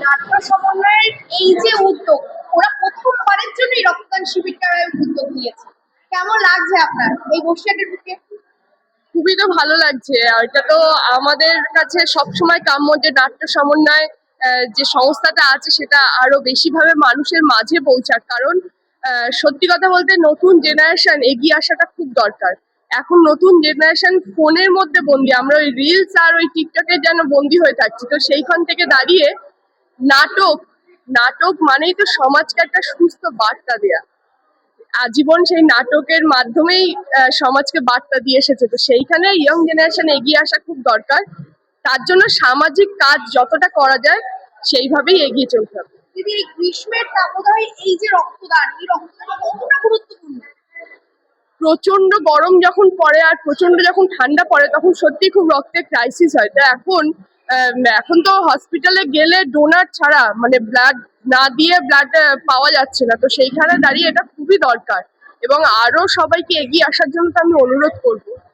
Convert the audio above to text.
নাট্য সমন্বয়ের এই যে উদ্যোগ, ওরা প্রথমবারের জন্য এই রক্তদান শিবিরটা উদ্যোগ নিয়েছে। কেমন লাগছে আপনার এই বসিরহাটের বুকে? খুবই তো ভালো লাগছে। আর এটা তো আমাদের কাছে সবসময় কাম্য যে নাট্য সমন্বয় যে সংস্থাটা আছে সেটা আরো বেশি ভাবে মানুষের মাঝে পৌঁছাক। কারণ সত্যি কথা বলতে নতুন জেনারেশন এগিয়ে আসাটা খুব দরকার। এখন নতুন জেনারেশন ফোনের মধ্যে বন্দি, আমরা ওই রিলস আর ওই টিকটকে যেন বন্দি হয়ে থাকছি। তো সেইখান থেকে দাঁড়িয়ে নাটক নাটক মানেই তো সমাজকে একটা সুস্থ বার্তা দেয়া। আজীবন সেই নাটকের মাধ্যমেই সমাজকে বার্তা দিয়ে এসেছে। তো সেইখানে ইয়ং জেনারেশন এগিয়ে আসা খুব দরকার। তার জন্য সামাজিক কাজ যতটা করা যায় সেইভাবেই এগিয়ে চলতে হবে। দিদি, এই গ্রীষ্মের তাপদাহে এই যে রক্তদান, এই রক্তদান কতটা গুরুত্বপূর্ণ? প্রচন্ড গরম যখন পড়ে আর প্রচন্ড যখন ঠান্ডা পড়ে তখন সত্যি খুব রক্তের ক্রাইসিস হয়। তো এখন তো হসপিটালে গেলে ডোনার ছাড়া মানে ব্লাড না দিয়ে ব্লাড পাওয়া যাচ্ছে না। তো সেইখানে দাঁড়িয়ে এটা খুবই দরকার এবং আরো সবাইকে এগিয়ে আসার জন্য তো আমি অনুরোধ করবো।